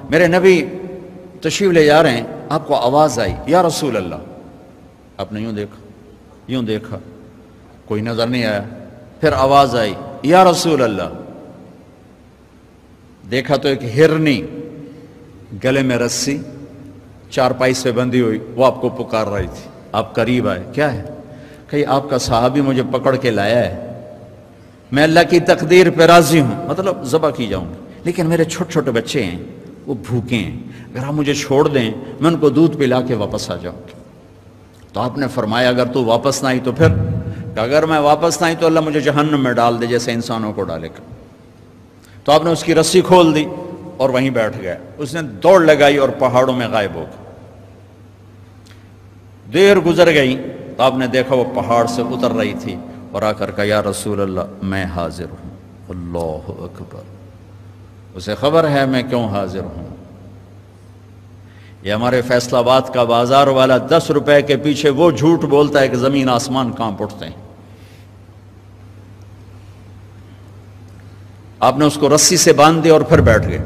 میرے نبی تشریف لے جا رہے ہیں، آپ کو آواز آئی یا رسول اللہ، آپ نے یوں دیکھا کوئی نظر نہیں آیا، پھر آواز آئی یا رسول اللہ، دیکھا تو ایک ہرنی گلے میں رسی چارپائی سے بندھی ہوئی وہ آپ کو پکار رہی تھی، آپ قریب آئے، کیا ہے؟ کہ آپ کا صحابی مجھے پکڑ کے لایا ہے، میں اللہ کی تقدیر پہ راضی ہوں، مطلب ذبح کی جاؤں گی، لیکن میرے چھوٹے چھوٹے بچے ہیں وہ بھوکے ہیں، اگر آپ مجھے چھوڑ دیں میں ان کو دودھ پلا کے واپس آ جاؤں گی۔ تو آپ نے فرمایا اگر تو واپس نہ آئی تو پھر، کہ اگر میں واپس نہ آئی تو اللہ مجھے جہنم میں ڈال دے جیسے انسانوں کو ڈالے گا۔ تو آپ نے اس کی رسی کھول دی اور وہیں بیٹھ گیا، اس نے دوڑ لگائی اور پہاڑوں میں غائب ہو گیا۔ دیر گزر گئی تو آپ نے دیکھا وہ پہاڑ سے اتر رہی تھی اور آ کر کہا یا رسول اللہ میں حاضر ہوں۔ اللہ اکبر، اسے خبر ہے میں کیوں حاضر ہوں۔ یہ ہمارے فیصل آباد کا بازار والا 10 روپے کے پیچھے وہ جھوٹ بولتا ہے کہ زمین آسمان کانپ اٹھتے ہیں۔ آپ نے اس کو رسی سے باندھ دیا اور پھر بیٹھ گئے۔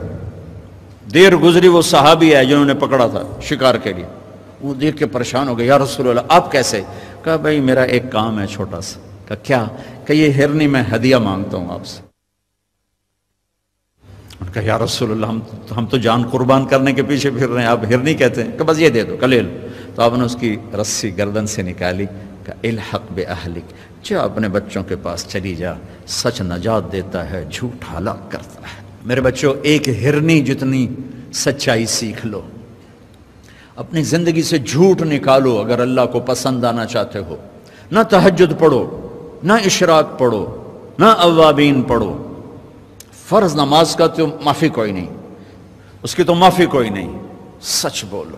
دیر گزری، وہ صحابی ہے جنہوں نے پکڑا تھا شکار کے لیے، وہ دیکھ کے پریشان ہو گئے، یا رسول اللہ آپ کیسے؟ کہا بھائی میرا ایک کام ہے چھوٹا سا۔ کہا کیا؟ کہ یہ ہرنی میں ہدیہ مانگتا ہوں آپ سے۔ کہا یا رسول اللہ ہم تو جان قربان کرنے کے پیچھے پھر رہے ہیں، آپ ہرنی کہتے ہیں؟ کہ بس یہ دے دو، کلے لو۔ تو آپ نے اس کی رسی گردن سے نکالی، کہا الحق بأہلک، جا اپنے بچوں کے پاس چلی جا، سچ نجات دیتا ہے، جھوٹ ہلاک کرتا ہے۔ میرے بچوں ایک ہرنی جتنی سچائی سیکھ لو، اپنی زندگی سے جھوٹ نکالو اگر اللہ کو پسند آنا چاہتے ہو۔ نہ تہجد پڑھو، نہ اشراق پڑھو، نہ اوابین پڑھو، فرض نماز کا تو معافی کوئی نہیں، اس کی تو معافی کوئی نہیں، سچ بولو۔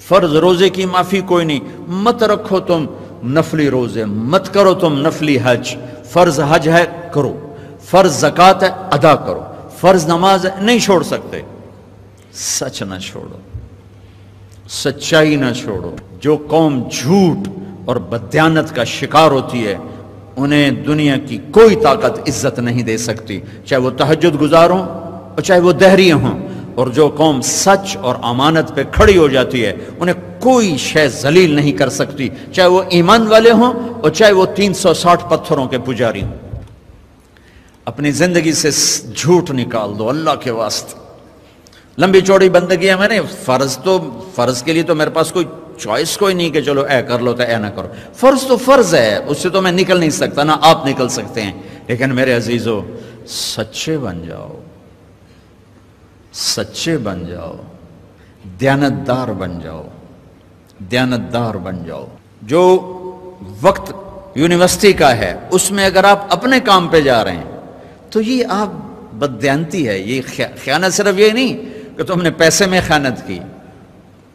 فرض روزے کی معافی کوئی نہیں، مت رکھو تم نفلی روزے، مت کرو تم نفلی حج۔ فرض حج ہے کرو، فرض زکوٰۃ ہے ادا کرو، فرض نماز ہے نہیں چھوڑ سکتے۔ سچ نہ چھوڑو، سچائی نہ چھوڑو۔ جو قوم جھوٹ اور بددیانت کا شکار ہوتی ہے انہیں دنیا کی کوئی طاقت عزت نہیں دے سکتی، چاہے وہ تہجد گزار ہوں اور چاہے وہ دہریے ہوں۔ اور جو قوم سچ اور امانت پہ کھڑی ہو جاتی ہے انہیں کوئی شے ذلیل نہیں کر سکتی، چاہے وہ ایمان والے ہوں اور چاہے وہ 360 پتھروں کے پجاری ہوں۔ اپنی زندگی سے جھوٹ نکال دو اللہ کے واسطے۔ لمبی چوڑی بندگی ہے، میں نے فرض کے لیے تو میرے پاس کوئی چوائس کوئی نہیں کہ چلو اے کر لو تو اے نہ کرو۔ فرض تو فرض ہے، اس سے تو میں نکل نہیں سکتا، نہ آپ نکل سکتے ہیں۔ لیکن میرے عزیزو سچے بن جاؤ، سچے بن جاؤ، دیانتدار بن جاؤ، دیانتدار بن جاؤ۔ جو وقت یونیورسٹی کا ہے اس میں اگر آپ اپنے کام پہ جا رہے ہیں تو یہ آپ بددیانتی ہے۔ یہ خیانت صرف یہ نہیں کہ تم نے پیسے میں خیانت کی،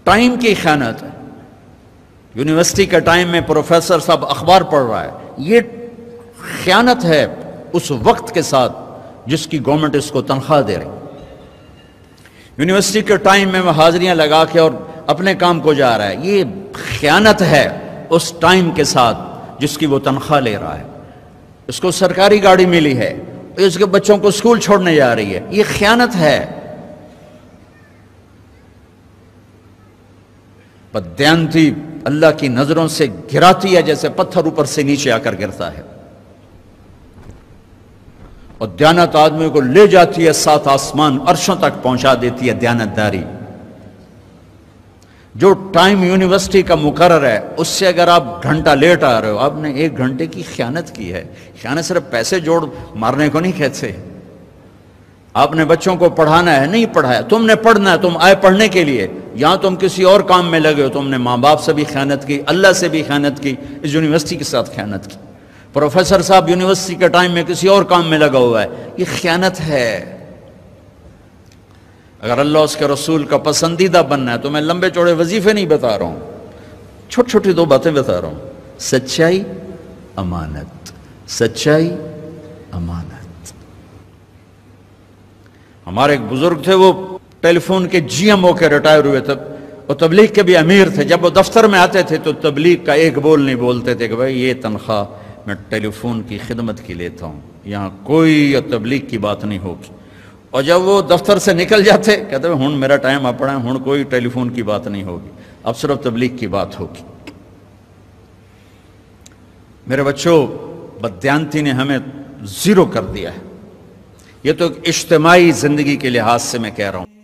ٹائم کی خیانت ہے۔ یونیورسٹی کے ٹائم میں پروفیسر صاحب اخبار پڑھ رہا ہے، یہ خیانت ہے اس وقت کے ساتھ جس کی گورنمنٹ اس کو تنخواہ دے رہی۔ یونیورسٹی کے ٹائم میں وہ حاضریاں لگا کے اور اپنے کام کو جا رہا ہے، یہ خیانت ہے اس ٹائم کے ساتھ جس کی وہ تنخواہ لے رہا ہے۔ اس کو سرکاری گاڑی ملی ہے، اس کے بچوں کو اسکول چھوڑنے جا رہی ہے، یہ خیانت ہے۔ بددیانتی اللہ کی نظروں سے گراتی ہے جیسے پتھر اوپر سے نیچے آ کر گرتا ہے، اور دیانت آدمی کو لے جاتی ہے 7 آسمان عرشوں تک پہنچا دیتی ہے دیانتداری۔ جو ٹائم یونیورسٹی کا مقرر ہے اس سے اگر آپ گھنٹہ لیٹ آ رہے ہو آپ نے 1 گھنٹے کی خیانت کی ہے۔ خیانت صرف پیسے جوڑ مارنے کو نہیں کہتے۔ آپ نے بچوں کو پڑھانا ہے، نہیں پڑھایا، تم نے پڑھنا ہے، تم آئے پڑھنے کے لیے، یہاں تم کسی اور کام میں لگے ہو، تم نے ماں باپ سے بھی خیانت کی، اللہ سے بھی خیانت کی، اس یونیورسٹی کے ساتھ خیانت کی۔ پروفیسر صاحب یونیورسٹی کے ٹائم میں کسی اور کام میں لگا ہوا ہے، یہ خیانت ہے۔ اگر اللہ اس کے رسول کا پسندیدہ بننا ہے تو میں لمبے چوڑے وظیفے نہیں بتا رہا ہوں، چھوٹی چھوٹی 2 باتیں بتا رہا ہوں۔ سچائی، امانت، سچائی، امانت۔ ہمارے ایک بزرگ تھے، وہ ٹیلی فون کے جی ایم ہو کے ریٹائر ہوئے تھے، وہ تبلیغ کے بھی امیر تھے۔ جب وہ دفتر میں آتے تھے تو تبلیغ کا ایک بول نہیں بولتے تھے کہ بھائی یہ تنخواہ میں ٹیلی فون کی خدمت کی لیتا ہوں، یہاں کوئی تبلیغ کی بات نہیں ہوگی۔ اور جب وہ دفتر سے نکل جاتے کہتے ہیں ہن میرا ٹائم اپنا ہے، ہن کوئی ٹیلی فون کی بات نہیں ہوگی، اب صرف تبلیغ کی بات ہوگی۔ میرے بچوں، بددیانتی نے ہمیں زیرو کر دیا ہے۔ یہ تو اجتماعی زندگی کے لحاظ سے میں کہہ رہا ہوں۔